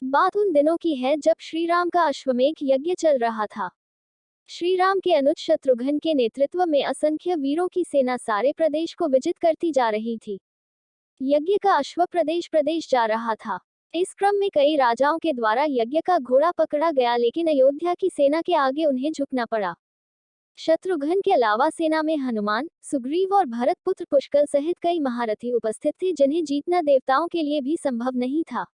बात उन दिनों की है जब श्री राम का अश्वमेध यज्ञ चल रहा था। श्री राम के अनुज शत्रुघ्न के नेतृत्व में असंख्य वीरों की सेना सारे प्रदेश को विजित करती जा रही थी। यज्ञ का अश्व प्रदेश प्रदेश जा रहा था। इस क्रम में कई राजाओं के द्वारा यज्ञ का घोड़ा पकड़ा गया, लेकिन अयोध्या की सेना के आगे उन्हें झुकना पड़ा। शत्रुघ्न के अलावा सेना में हनुमान, सुग्रीव और भरत पुत्र पुष्कर सहित कई महारथी उपस्थित थे, जिन्हें जीतना देवताओं के लिए भी संभव नहीं था।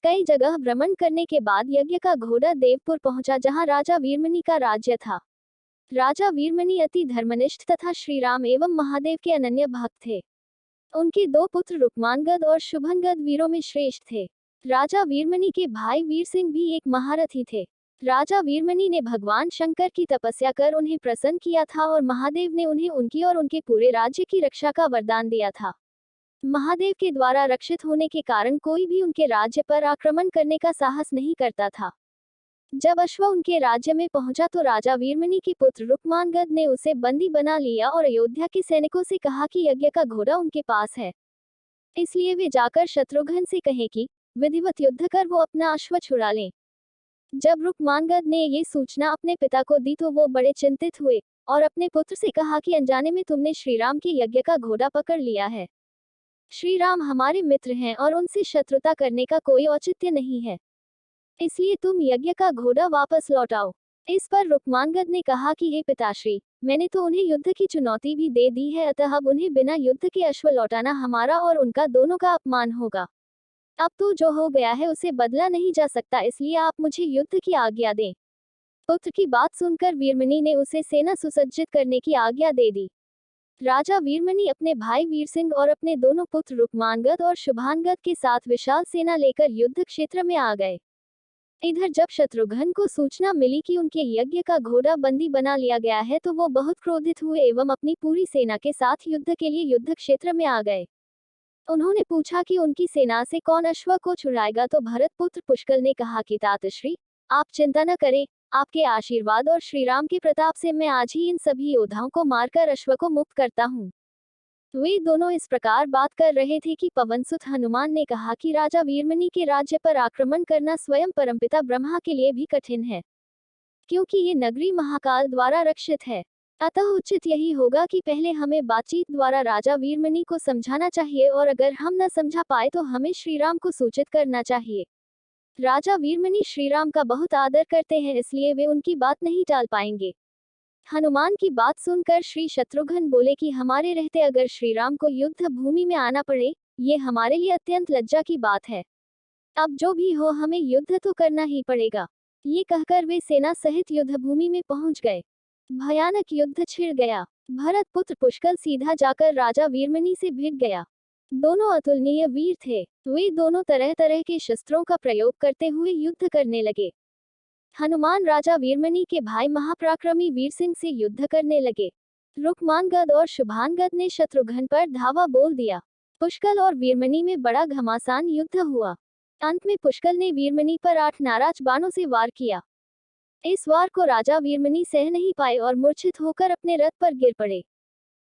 कई जगह भ्रमण करने के बाद यज्ञ का घोड़ा देवपुर पहुंचा, जहां राजा वीरमणि का राज्य था। राजा वीरमणि अति धर्मनिष्ठ तथा श्री राम एवं महादेव के अनन्य भक्त थे। उनके दो पुत्र रुक्मांगद और शुभंगद वीरों में श्रेष्ठ थे। राजा वीरमणि के भाई वीर सिंह भी एक महारथी थे। राजा वीरमणि ने भगवान शंकर की तपस्या कर उन्हें प्रसन्न किया था और महादेव ने उन्हें उनकी और उनके पूरे राज्य की रक्षा का वरदान दिया था। महादेव के द्वारा रक्षित होने के कारण कोई भी उनके राज्य पर आक्रमण करने का साहस नहीं करता था। जब अश्व उनके राज्य में पहुंचा तो राजा वीरमणि के पुत्र रुक्मांगद ने उसे बंदी बना लिया और अयोध्या के सैनिकों से कहा कि यज्ञ का घोड़ा उनके पास है, इसलिए वे जाकर शत्रुघ्न से कहें कि विधिवत युद्ध कर वो अपना अश्व छुड़ा लें। जब रुक्मांगद ने ये सूचना अपने पिता को दी तो वो बड़े चिंतित हुए और अपने पुत्र से कहा कि अनजाने में तुमने श्रीराम के यज्ञ का घोड़ा पकड़ लिया है। श्री राम हमारे मित्र हैं और उनसे शत्रुता करने का कोई औचित्य नहीं है, इसलिए तुम यज्ञ का घोड़ा वापस लौटाओ। इस पर रुक्मांगद ने कहा कि हे पिताश्री, मैंने तो उन्हें युद्ध की चुनौती भी दे दी है, अतः अब उन्हें बिना युद्ध के अश्व लौटाना हमारा और उनका दोनों का अपमान होगा। अब तो जो हो गया है उसे बदला नहीं जा सकता, इसलिए आप मुझे युद्ध की आज्ञा दें। पुत्र की बात सुनकर वीरमणि ने उसे सेना सुसज्जित करने की आज्ञा दे दी। राजा वीरमणि अपने भाई वीर सिंह और अपने दोनों पुत्र रुक्मांगद और शुभांगद के साथ विशाल सेना लेकर युद्ध क्षेत्र में आ गए। इधर जब शत्रुघ्न को सूचना मिली कि उनके यज्ञ का घोड़ा बंदी बना लिया गया है तो वो बहुत क्रोधित हुए एवं अपनी पूरी सेना के साथ युद्ध के लिए युद्ध क्षेत्र में आ गए। उन्होंने पूछा कि उनकी सेना से कौन अश्व को छुड़ाएगा, तो भरत पुत्र पुष्कर ने कहा कि तातश्री, आप चिंता न करें, आपके आशीर्वाद और श्रीराम के प्रताप से मैं आज ही इन सभी योद्धाओं को मारकर अश्व को मुक्त करता हूँ। वे दोनों इस प्रकार बात कर रहे थे कि पवनसुत हनुमान ने कहा कि राजा वीरमणि के राज्य पर आक्रमण करना स्वयं परमपिता ब्रह्मा के लिए भी कठिन है, क्योंकि ये नगरी महाकाल द्वारा रक्षित है। अतः उचित यही होगा कि पहले हमें बातचीत द्वारा राजा वीरमणि को समझाना चाहिए और अगर हम न समझा पाए तो हमें श्रीराम को सूचित करना चाहिए। राजा वीरमणि श्रीराम का बहुत आदर करते हैं, इसलिए वे उनकी बात नहीं टाल पाएंगे। हनुमान की बात सुनकर श्री शत्रुघ्न बोले कि हमारे रहते अगर श्रीराम को युद्ध भूमि में आना पड़े, ये हमारे लिए अत्यंत लज्जा की बात है। अब जो भी हो हमें युद्ध तो करना ही पड़ेगा। ये कहकर वे सेना सहित युद्ध भूमि में पहुंच गए। भयानक युद्ध छिड़ गया। भरत पुत्र पुष्कर सीधा जाकर राजा वीरमणि से भिड़ गया। दोनों अतुलनीय वीर थे। वे दोनों तरह तरह के शस्त्रों का प्रयोग करते हुए युद्ध करने लगे। हनुमान राजा वीरमणि के भाई महापराक्रमी वीर सिंह से युद्ध करने लगे। रुक्मांगद और शुभांगद ने शत्रुघ्न पर धावा बोल दिया। पुष्कर और वीरमणि में बड़ा घमासान युद्ध हुआ। अंत में पुष्कर ने वीरमणि पर 8 नाराज बाणों से वार किया। इस वार को राजा वीरमणि सह नहीं पाए और मूर्छित होकर अपने रथ पर गिर पड़े।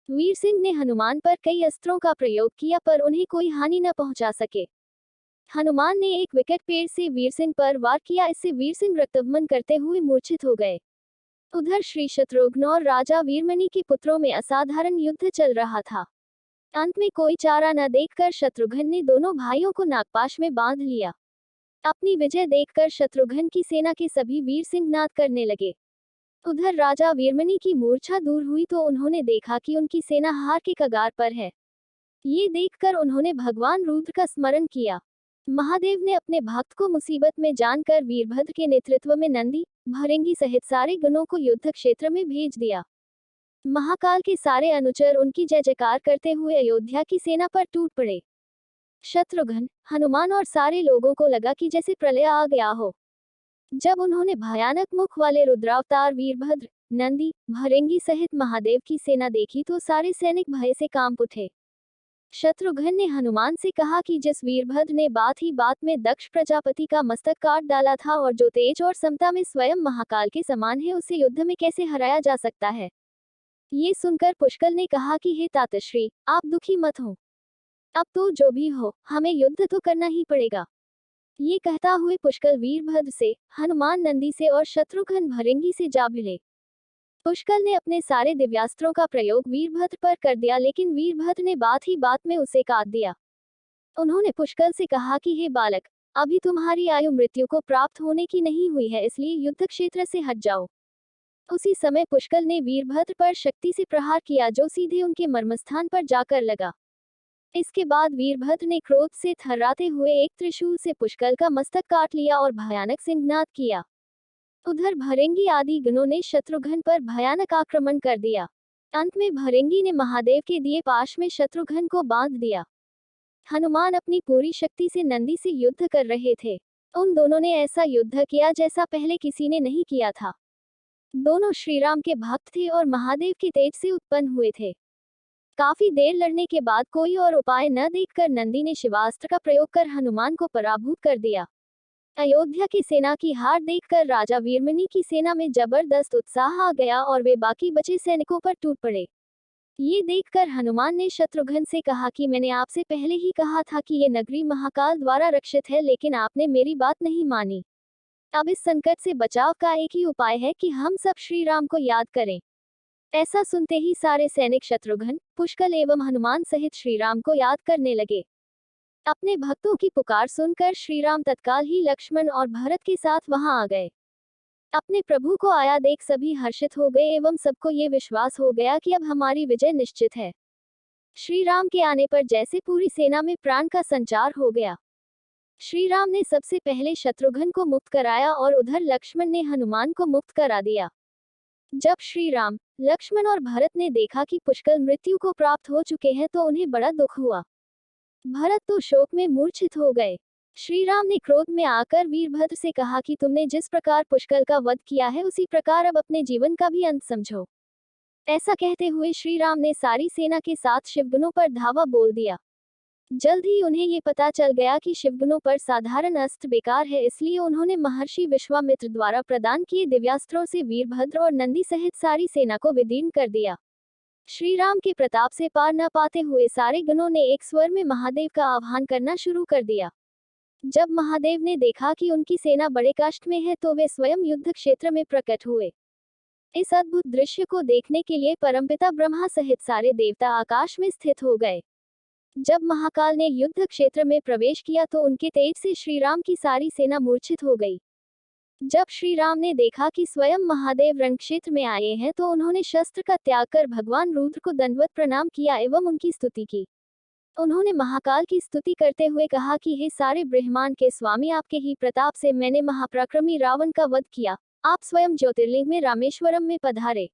वीर सिंह ने हनुमान पर कई अस्त्रों का प्रयोग किया पर उन्हें कोई हानि न पहुंचा सके। हनुमान ने एक विकट पेड़ से वीर सिंह पर वार किया, इससे वीर सिंह रक्तवमन करते हुए मूर्छित हो गए। उधर श्री शत्रुघ्न और राजा वीरमणि के पुत्रों में असाधारण युद्ध चल रहा था। अंत में कोई चारा न देखकर शत्रुघ्न ने दोनों भाइयों को नागपाश में बांध लिया। अपनी विजय देखकर शत्रुघ्न की सेना के सभी वीर सिंह नाद करने लगे। उधर राजा वीरमणि की मूर्छा दूर हुई तो उन्होंने देखा कि उनकी सेना हार के कगार पर है। ये देखकर उन्होंने भगवान रुद्र का स्मरण किया। महादेव ने अपने भक्त को मुसीबत में जानकर वीरभद्र के नेतृत्व में नंदी, भृंगी सहित सारे गणों को युद्ध क्षेत्र में भेज दिया। महाकाल के सारे अनुचर उनकी जय जयकार करते हुए अयोध्या की सेना पर टूट पड़े। शत्रुघ्न, हनुमान और सारे लोगों को लगा कि जैसे प्रलय आ गया हो। जब उन्होंने भयानक मुख वाले रुद्रावतार वीरभद्र, नंदी, भृंगी सहित महादेव की सेना देखी तो सारे सैनिक भय से कांप उठे। शत्रुघ्न ने हनुमान से कहा कि जिस वीरभद्र ने बात ही बात में दक्ष प्रजापति का मस्तक काट डाला था और जो तेज और समता में स्वयं महाकाल के समान है, उसे युद्ध में कैसे हराया जा सकता है। ये सुनकर पुष्कर ने कहा कि हे तातश्री, आप दुखी मत हो। अब तो जो भी हो हमें युद्ध तो करना ही पड़ेगा। ये कहता हुए पुष्कल वीरभद्र से, हनुमान नंदी से और शत्रुघ्न भृंगी से जा भिड़े। पुष्कल ने अपने सारे दिव्यास्त्रों का प्रयोग वीरभद्र पर कर दिया, लेकिन वीरभद्र ने बात ही बात में उसे काट दिया। उन्होंने पुष्कल से कहा कि हे बालक, अभी तुम्हारी आयु मृत्यु को प्राप्त होने की नहीं हुई है, इसलिए युद्ध क्षेत्र से हट जाओ। उसी समय पुष्कल ने वीरभद्र पर शक्ति से प्रहार किया, जो सीधे उनके मर्मस्थान पर जाकर लगा। इसके बाद वीरभद्र ने क्रोध से थर्राते हुए एक त्रिशूल से पुष्कल का मस्तक काट लिया और भयानक सिंहनाद किया। उधर भृंगी आदि गणों ने शत्रुघ्न पर भयानक आक्रमण कर दिया। अंत में भृंगी ने महादेव के दिए पाश में शत्रुघ्न को बांध दिया। हनुमान अपनी पूरी शक्ति से नंदी से युद्ध कर रहे थे। उन दोनों ने ऐसा युद्ध किया जैसा पहले किसी ने नहीं किया था। दोनों श्रीराम के भक्त थे और महादेव के तेज से उत्पन्न हुए थे। काफी देर लड़ने के बाद कोई और उपाय न देखकर नंदी ने शिवास्त्र का प्रयोग कर हनुमान को पराभूत कर दिया। अयोध्या की सेना की हार देखकर राजा वीरमणि की सेना में जबरदस्त उत्साह आ गया और वे बाकी बचे सैनिकों पर टूट पड़े। ये देखकर हनुमान ने शत्रुघ्न से कहा कि मैंने आपसे पहले ही कहा था कि ये नगरी महाकाल द्वारा रक्षित है, लेकिन आपने मेरी बात नहीं मानी। अब इस संकट से बचाव का एक ही उपाय है कि हम सब श्री राम को याद करें। ऐसा सुनते ही सारे सैनिक शत्रुघ्न, पुष्कल एवं हनुमान सहित श्री राम को याद करने लगे। अपने भक्तों की पुकार सुनकर श्री राम तत्काल ही लक्ष्मण और भरत के साथ वहां आ गए। अपने प्रभु को आया देख सभी हर्षित हो गए एवं सबको ये विश्वास हो गया कि अब हमारी विजय निश्चित है। श्री राम के आने पर जैसे पूरी सेना में प्राण का संचार हो गया। श्री राम ने सबसे पहले शत्रुघ्न को मुक्त कराया और उधर लक्ष्मण ने हनुमान को मुक्त करा दिया। जब श्री राम, लक्ष्मण और भरत ने देखा कि पुष्कल मृत्यु को प्राप्त हो चुके हैं तो उन्हें बड़ा दुख हुआ। भरत तो शोक में मूर्छित हो गए। श्री राम ने क्रोध में आकर वीरभद्र से कहा कि तुमने जिस प्रकार पुष्कल का वध किया है उसी प्रकार अब अपने जीवन का भी अंत समझो। ऐसा कहते हुए श्री राम ने सारी सेना के साथ शिवगणों पर धावा बोल दिया। जल्द ही उन्हें ये पता चल गया कि शिवगणों पर साधारण अस्त्र बेकार है, इसलिए उन्होंने महर्षि विश्वामित्र द्वारा प्रदान किए दिव्यास्त्रों से वीरभद्र और नंदी सहित सारी सेना को विदीर्ण कर दिया। श्री राम के प्रताप से पार न पाते हुए सारे गणों ने एक स्वर में महादेव का आह्वान करना शुरू कर दिया। जब महादेव ने देखा कि उनकी सेना बड़े कष्ट में है तो वे स्वयं युद्ध क्षेत्र में प्रकट हुए। इस अद्भुत दृश्य को देखने के लिए परमपिता ब्रह्मा सहित सारे देवता आकाश में स्थित हो गए। जब महाकाल ने युद्ध क्षेत्र में प्रवेश किया तो उनके तेज से श्री राम की सारी सेना मूर्छित हो गई। जब श्री राम ने देखा कि स्वयं महादेव रणक्षेत्र में आए हैं तो उन्होंने शस्त्र का त्याग कर भगवान रुद्र को दंडवत प्रणाम किया एवं उनकी स्तुति की। उन्होंने महाकाल की स्तुति करते हुए कहा कि हे सारे ब्रह्मांड के स्वामी, आपके ही प्रताप से मैंने महापराक्रमी रावण का वध किया। आप स्वयं ज्योतिर्लिंग में रामेश्वरम में पधारे।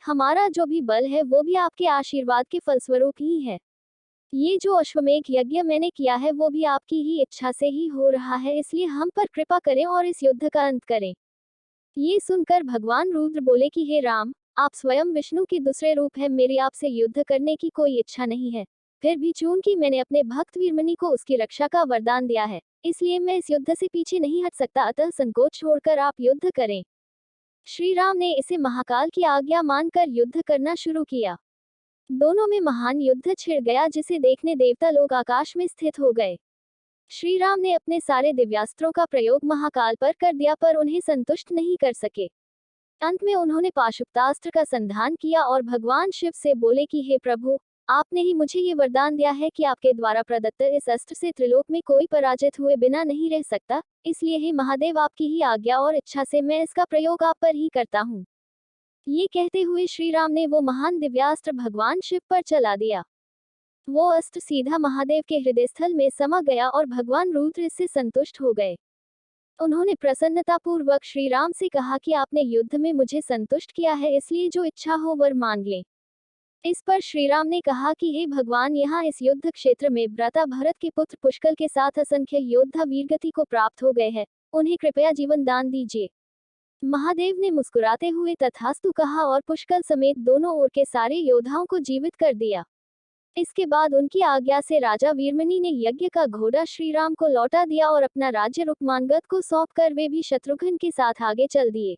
हमारा जो भी बल है वो भी आपके आशीर्वाद के फलस्वरूप ही है। ये जो अश्वमेघ यज्ञ मैंने किया है वो भी आपकी ही इच्छा से ही हो रहा है, इसलिए हम पर कृपा करें और इस युद्ध का अंत करें। ये सुनकर भगवान रुद्र बोले कि हे राम, आप स्वयं विष्णु के दूसरे रूप हैं, मेरी आपसे युद्ध करने की कोई इच्छा नहीं है। फिर भी चूंकि मैंने अपने भक्त वीरमणि को उसकी रक्षा का वरदान दिया है, इसलिए मैं इस युद्ध से पीछे नहीं हट सकता, अतः संकोच छोड़कर आप युद्ध करें। श्री राम ने इसे महाकाल की आज्ञा मानकर युद्ध करना शुरू किया। दोनों में महान युद्ध छिड़ गया, जिसे देखने देवता लोग आकाश में स्थित हो गए। श्री राम ने अपने सारे दिव्यास्त्रों का प्रयोग महाकाल पर कर दिया, पर उन्हें संतुष्ट नहीं कर सके। अंत में उन्होंने पाशुपतास्त्र का संधान किया और भगवान शिव से बोले कि हे प्रभु, आपने ही मुझे ये वरदान दिया है कि आपके द्वारा प्रदत्त इस अस्त्र से त्रिलोक में कोई पराजित हुए बिना नहीं रह सकता, इसलिए हे महादेव, आपकी ही आज्ञा और इच्छा से मैं इसका प्रयोग आप पर ही करता हूँ। ये कहते हुए श्री राम ने वो महान दिव्यास्त्र भगवान शिव पर चला दिया। वो अस्त्र सीधा महादेव के हृदय स्थल में समा गया और भगवान रुद्र इससे संतुष्ट हो गए। उन्होंने प्रसन्नतापूर्वक श्री राम से कहा कि आपने युद्ध में मुझे संतुष्ट किया है, इसलिए जो इच्छा हो वर मांग लें। इस पर श्री राम ने कहा कि हे भगवान, यहाँ इस युद्ध क्षेत्र में भ्राता भरत के पुत्र पुष्कल के साथ असंख्य योद्धा वीरगति को प्राप्त हो गए हैं, उन्हें कृपया जीवन दान दीजिए। महादेव ने मुस्कुराते हुए तथास्तु कहा और पुष्कल समेत दोनों ओर के सारे योद्धाओं को जीवित कर दिया। इसके बाद उनकी आज्ञा से राजा वीरमणि ने यज्ञ का घोड़ा श्री राम को लौटा दिया और अपना राज्य रुक्मांगद को सौंपकर वे भी शत्रुघ्न के साथ आगे चल दिए।